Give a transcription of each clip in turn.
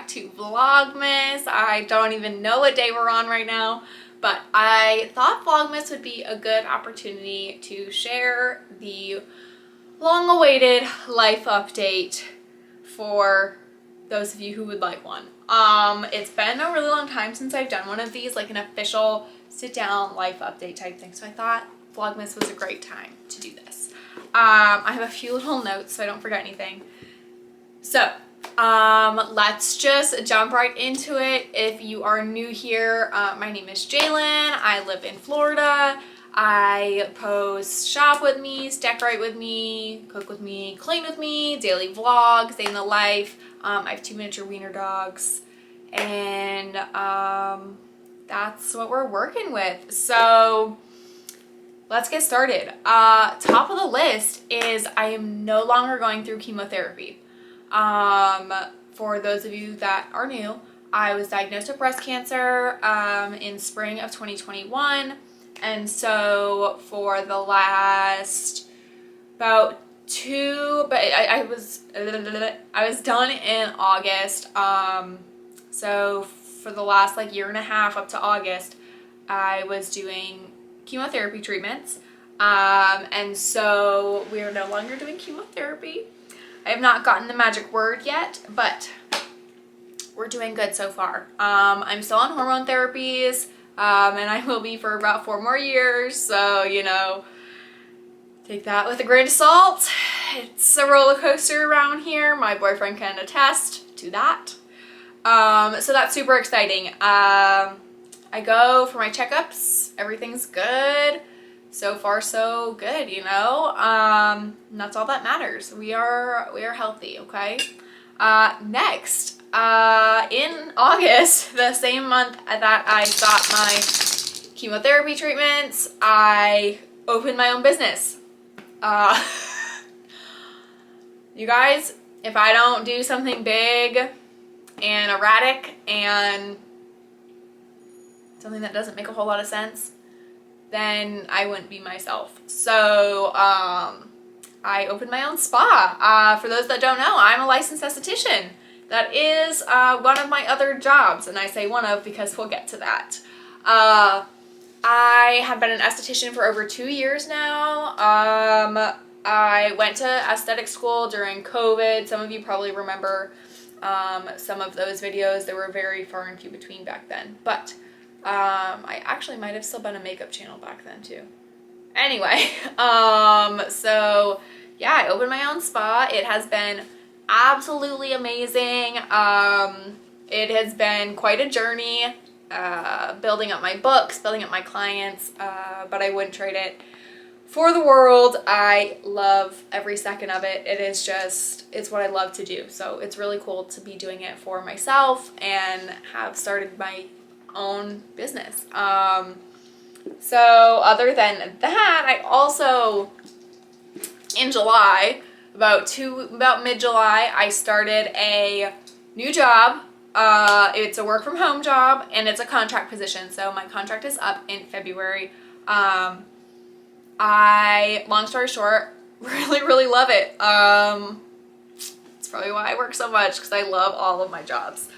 back to Vlogmas. I don't even know what day we're on right now, but I thought Vlogmas would be a good opportunity to share the long-awaited life update for those of you who would like one. It's been a really long time since I've done one of these, like an official sit-down life update type thing, so I thought Vlogmas was a great time to do this. I have a few little notes so I don't forget anything. So let's just jump right into it. If you are new here, my name is Jalen. I live in Florida. I post shop with me, decorate with me, cook with me, clean with me, daily vlogs, day in the life. I have 2 miniature wiener dogs, and that's what we're working with. So let's get started. Top of the list is I am no longer going through chemotherapy. For those of you that are new, I was diagnosed with breast cancer in spring of 2021, and so for the last about I was done in August. So for the last like year and a half up to August, I was doing chemotherapy treatments, and so we are no longer doing chemotherapy. I have not gotten the magic word yet, but we're doing good so far. I'm still on hormone therapies, and I will be for about 4 more years, so you know, take that with a grain of salt. It's a roller coaster around here. My boyfriend can attest to that. So that's super exciting. I go for my checkups. Everything's good. So far, so good, you know? And that's all that matters. We are healthy, okay? Next, in August, the same month that I got my chemotherapy treatments, I opened my own business. You guys, if I don't do something big and erratic and something that doesn't make a whole lot of sense, then I wouldn't be myself. So I opened my own spa. For those that don't know, I'm a licensed esthetician. That is one of my other jobs, and I say one of because we'll get to that. I have been an esthetician for over 2 years now. I went to aesthetic school during COVID. Some of you probably remember some of those videos. They were very far and few between back then, but I actually might have still been a makeup channel back then too. Anyway, so yeah, I opened my own spa. It has been absolutely amazing. It has been quite a journey, building up my books, building up my clients, but I wouldn't trade it for the world. I love every second of it. It is just, it's what I love to do. So it's really cool to be doing it for myself and have started my own business. So other than that, I also, in July, about mid-July, I started a new job. It's a work from home job, and it's a contract position. So my contract is up in February. Long story short, really love it. It's probably why I work so much, because I love all of my jobs.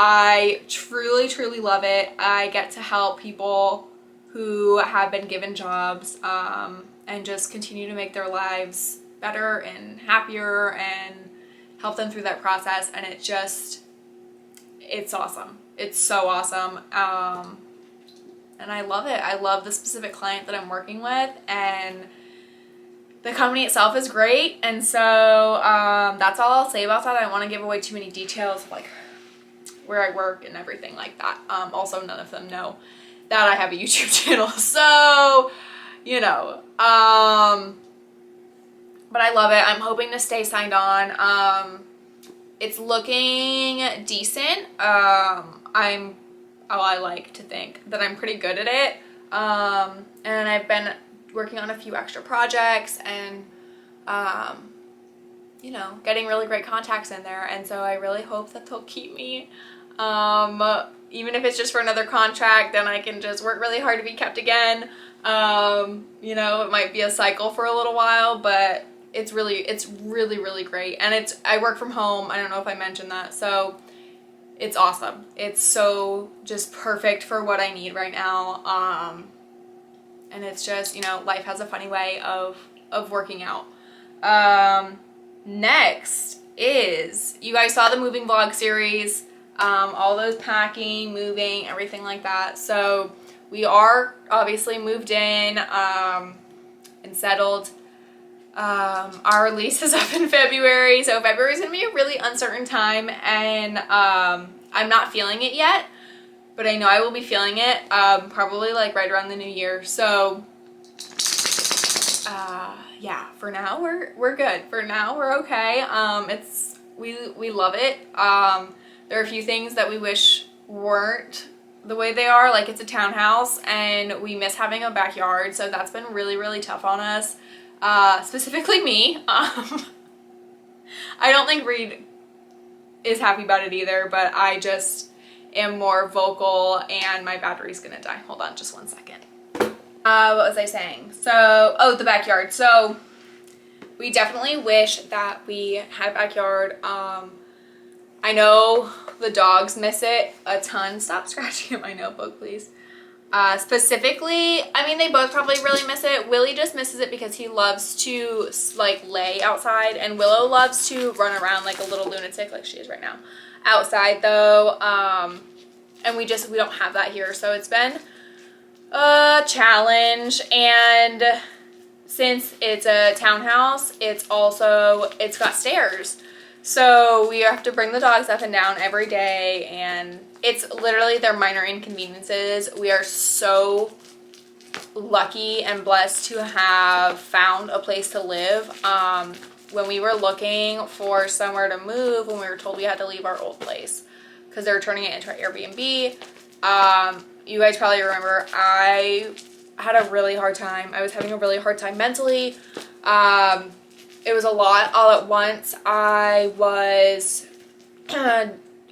I truly love it. I get to help people who have been given jobs, and just continue to make their lives better and happier and help them through that process. And it's awesome. It's so awesome. And I love it. I love the specific client that I'm working with, and the company itself is great. And so that's all I'll say about that. I don't want to give away too many details, like where I work and everything like that. Also, none of them know that I have a YouTube channel, so you know. But I love it. I'm hoping to stay signed on. It's looking decent. I like to think that I'm pretty good at it. And I've been working on a few extra projects and, you know, getting really great contacts in there. And so I really hope that they'll keep me. Even if it's just for another contract, then I can just work really hard to be kept again. You know, it might be a cycle for a little while, but it's really great. And I work from home. I don't know if I mentioned that. So it's awesome. It's so just perfect for what I need right now. And it's just, you know, life has a funny way of working out. Next is, you guys saw the moving vlog series, all those packing, moving, everything like that. So we are obviously moved in and settled. Our lease is up in February, so February is gonna be a really uncertain time, and I'm not feeling it yet, but I know I will be feeling it probably like right around the new year. So yeah, for now we're good. For now we're okay. We love it. There are a few things that we wish weren't the way they are. Like, it's a townhouse and we miss having a backyard, so that's been really, really tough on us. Specifically me. I don't think Reed is happy about it either, but I just am more vocal and my battery's gonna die. Hold on just one second. What was I saying? So, oh, the backyard. So we definitely wish that we had a backyard. I know the dogs miss it a ton. Stop scratching at my notebook, please. Specifically, I mean, they both probably really miss it. Willie just misses it because he loves to like lay outside, and Willow loves to run around like a little lunatic like she is right now outside though. And we don't have that here, so it's been a challenge. And since it's a townhouse, it's got stairs, so we have to bring the dogs up and down every day, and it's literally their minor inconveniences. We are so lucky and blessed to have found a place to live. When we were looking for somewhere to move, when we were told we had to leave our old place because they were turning it into an Airbnb, you guys probably remember I had a really hard time. I was having a really hard time mentally. It was a lot all at once. I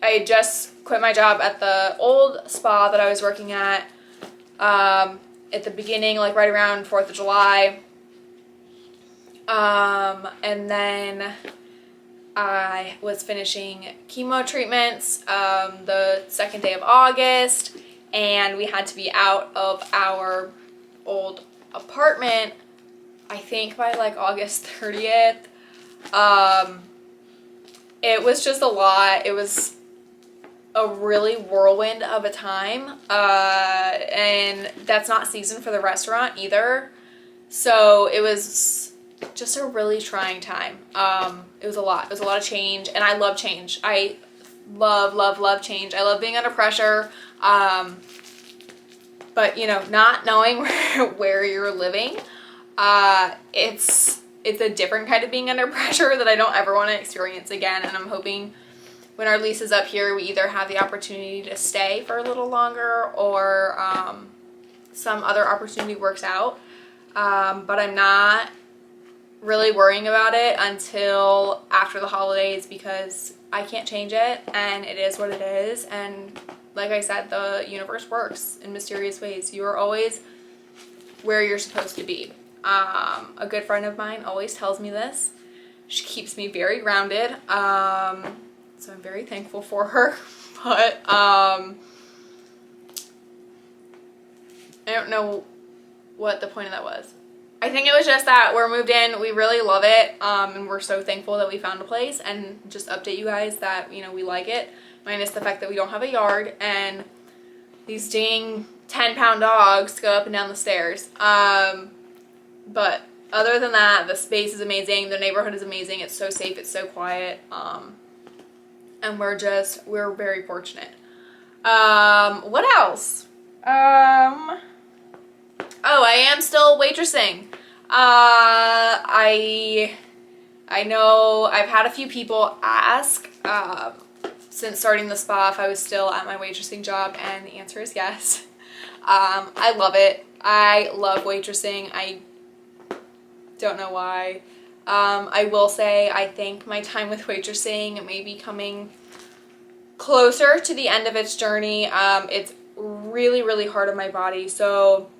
had just quit my job at the old spa that I was working at the beginning, like right around 4th of July. And then I was finishing chemo treatments the 2nd day of August, and we had to be out of our old apartment, I think by like August 30th. It was just a lot. It was a really whirlwind of a time, and that's not season for the restaurant either, so it was just a really trying time. It was a lot of change, and I love change. I love change. I love being under pressure, but you know, not knowing where you're living, it's a different kind of being under pressure that I don't ever want to experience again. And I'm hoping when our lease is up here, we either have the opportunity to stay for a little longer, or some other opportunity works out. But I'm not really worrying about it until after the holidays, because I can't change it, and it is what it is. And like I said, the universe works in mysterious ways. You are always where you're supposed to be. A good friend of mine always tells me this. She keeps me very grounded. So I'm very thankful for her. But I don't know what the point of that was. I think it was just that we're moved in, we really love it, and we're so thankful that we found a place, and just update you guys that, you know, we like it, minus the fact that we don't have a yard and these dang 10-pound dogs go up and down the stairs. But other than that, the space is amazing, the neighborhood is amazing, it's so safe, it's so quiet, and we're very fortunate. What else? Oh, I am still waitressing. I know I've had a few people ask since starting the spa if I was still at my waitressing job, and the answer is yes. I love it. I love waitressing. I don't know why. I will say I think my time with waitressing may be coming closer to the end of its journey. It's really, really hard on my body. So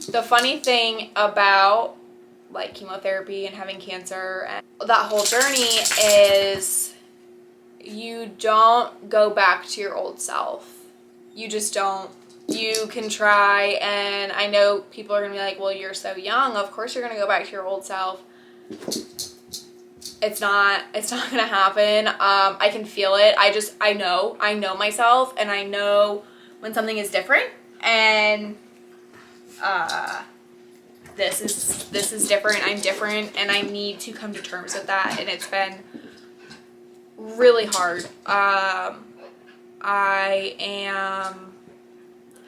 the funny thing about like chemotherapy and having cancer and that whole journey is you don't go back to your old self. You just don't. You can try, and I know people are gonna be like, well, you're so young, of course you're gonna go back to your old self. It's not gonna happen. I can feel it. I know myself, and I know when something is different, and this is different. I'm different, and I need to come to terms with that, and it's been really hard. I am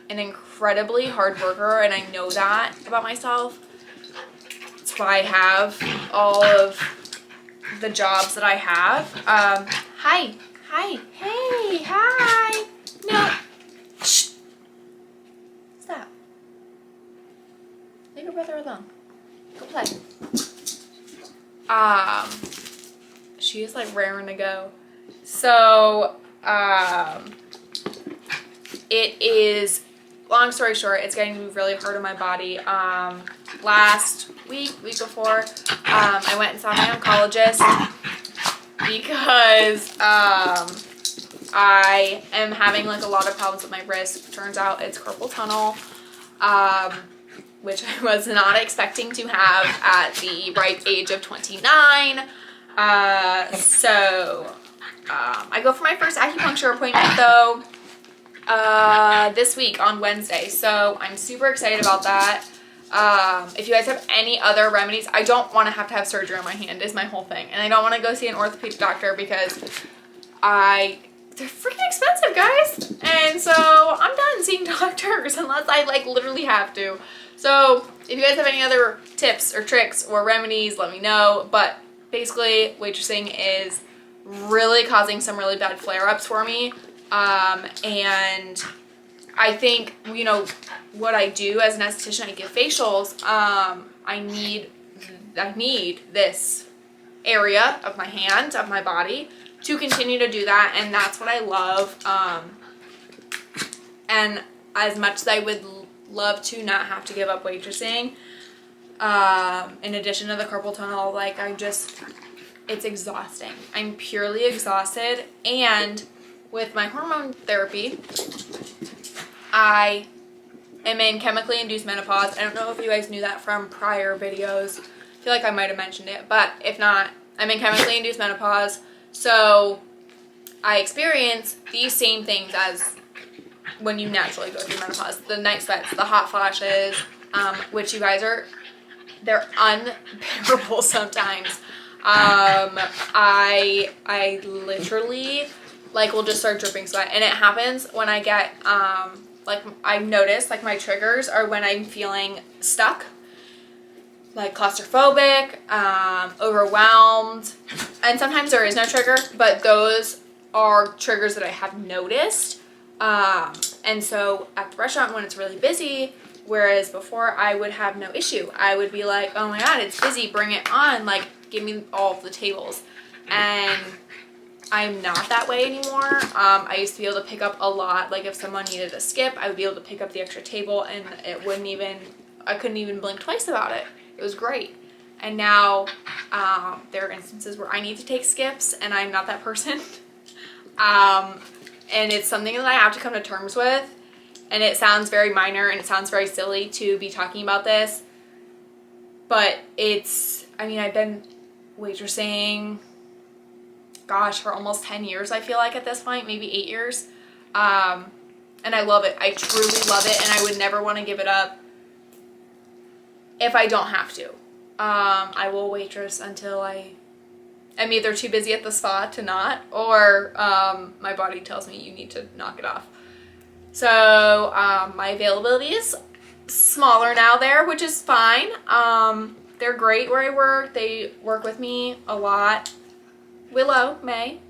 an incredibly hard worker, and I know that about myself. That's why I have all of the jobs that I have. Hi, hey, hi. No, shh. Stop. Leave your brother alone. Go play. She is like raring to go. So, it is, long story short, it's getting to be really hard on my body. Last week before, I went and saw my oncologist because I am having like a lot of problems with my wrist. Turns out it's carpal tunnel, which I was not expecting to have at the ripe age of 29. I go for my first acupuncture appointment though this week on Wednesday, so I'm super excited about that. If you guys have any other remedies, I don't want to have surgery on my hand is my whole thing, and I don't want to go see an orthopedic doctor because they're freaking expensive, guys, and so I'm done seeing doctors unless I like literally have to. So if you guys have any other tips or tricks or remedies, let me know. But basically waitressing is really causing some really bad flare-ups for me, and I think, you know, what I do as an esthetician, I give facials. I need this area of my hand, of my body, to continue to do that, and that's what I love. And as much as I would love to not have to give up waitressing, in addition to the carpal tunnel, like it's exhausting. I'm purely exhausted, and with my hormone therapy, I am in chemically induced menopause. I don't know if you guys knew that from prior videos. I feel like I might have mentioned it, but if not, I'm in chemically induced menopause. So I experience these same things as when you naturally go through menopause. The night sweats, the hot flashes, which you guys they're unbearable sometimes. I literally like will just start dripping sweat, and it happens when I get like I notice like my triggers are when I'm feeling stuck, like claustrophobic, overwhelmed, and sometimes there is no trigger, but those are triggers that I have noticed. And so at the restaurant when it's really busy, whereas before I would have no issue, I would be like, oh my god, it's busy, bring it on, like give me all of the tables. And I'm not that way anymore. I used to be able to pick up a lot, like if someone needed a skip, I would be able to pick up the extra table, and I couldn't even blink twice about it. It was great. And now there are instances where I need to take skips, and I'm not that person. And it's something that I have to come to terms with, and it sounds very minor and it sounds very silly to be talking about this, but I've been waitressing, gosh, for almost 10 years, I feel like at this point, maybe 8 years. And I love it. I truly love it, and I would never want to give it up if I don't have to. I will waitress until I'm either too busy at the spa to not, or my body tells me you need to knock it off. So my availability is smaller now there, which is fine. They're great where I work. They work with me a lot. Willow, May.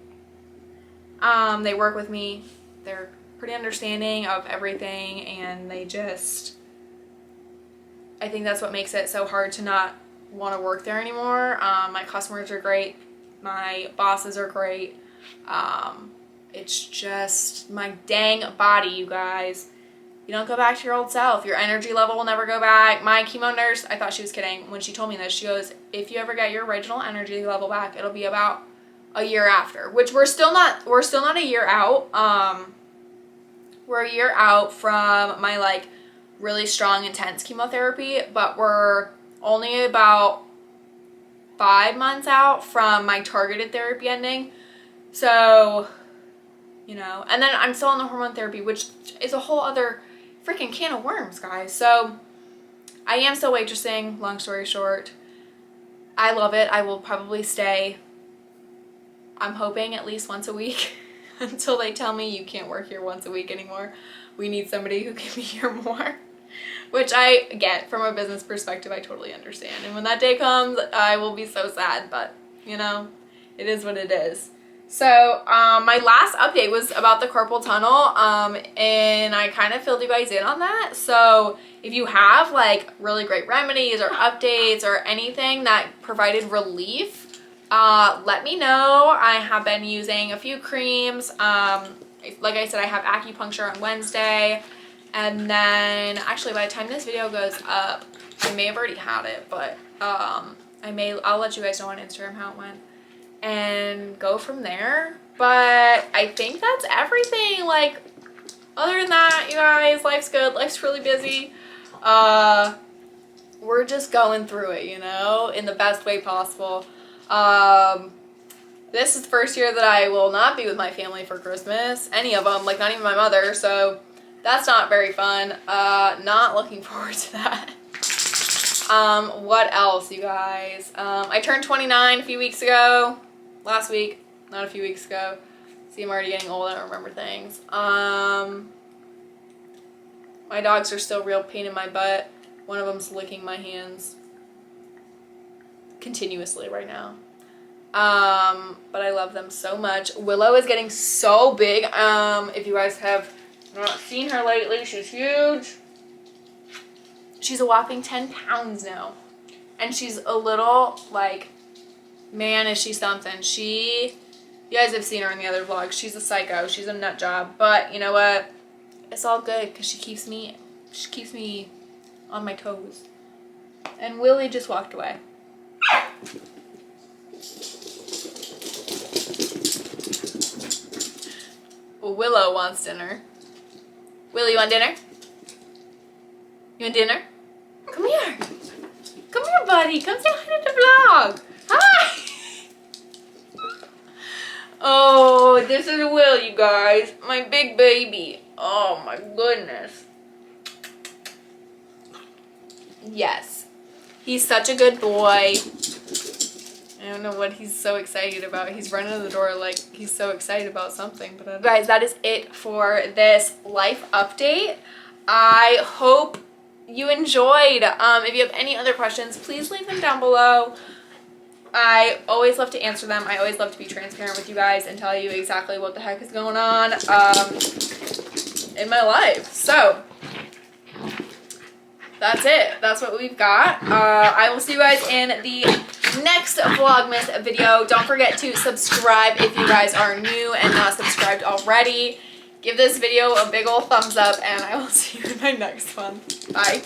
They work with me. They're pretty understanding of everything, and I think that's what makes it so hard to not want to work there anymore. My customers are great. My bosses are great. It's just my dang body, you guys. You don't go back to your old self. Your energy level will never go back. My chemo nurse, I thought she was kidding when she told me this. She goes, if you ever get your original energy level back, it'll be about a year after, which we're still not a year out. We're a year out from my like really strong intense chemotherapy, but we're only about 5 months out from my targeted therapy ending. So, you know, and then I'm still on the hormone therapy, which is a whole other freaking can of worms, guys. So I am still waitressing, long story short. I love it. I will probably stay, I'm hoping, at least once a week until they tell me you can't work here once a week anymore. We need somebody who can be here more, which I get from a business perspective. I totally understand. And when that day comes, I will be so sad, but you know, it is what it is. So my last update was about the carpal tunnel, and I kind of filled you guys in on that. So if you have like really great remedies or updates or anything that provided relief, let me know. I have been using a few creams. Like I said, I have acupuncture on Wednesday, and then actually by the time this video goes up, I may have already had it, but I'll let you guys know on Instagram how it went and go from there. But I think that's everything. Like, other than that, you guys, life's good. Life's really busy. We're just going through it, you know, in the best way possible. This is the first year that I will not be with my family for Christmas. Any of them, like not even my mother. So that's not very fun. Not looking forward to that. What else, you guys? I turned 29 a few weeks ago. Last week, not a few weeks ago. See, I'm already getting old. I don't remember things. My dogs are still real pain in my butt. One of them's licking my hands continuously right now. But I love them so much. Willow is getting so big. If you guys have not seen her lately, she's huge. She's a whopping 10 pounds now. And she's a little, like, man, is she something. You guys have seen her in the other vlogs. She's a psycho. She's a nut job. But you know what? It's all good because she keeps me on my toes. And Willie just walked away. Willow wants dinner. Willie, you want dinner? You want dinner? Come here. Come here, buddy. Come say hi to the vlog. Hi. Oh, this is Will, you guys. My big baby. Oh, my goodness. Yes. He's such a good boy. I don't know what he's so excited about. He's running to the door like he's so excited about something. But guys, that is it for this life update. I hope you enjoyed. If you have any other questions, please leave them down below. I always love to answer them. I always love to be transparent with you guys and tell you exactly what the heck is going on in my life. So that's it. That's what we've got. I will see you guys in the next Vlogmas video. Don't forget to subscribe if you guys are new and not subscribed already. Give this video a big ol' thumbs up, and I will see you in my next one. Bye.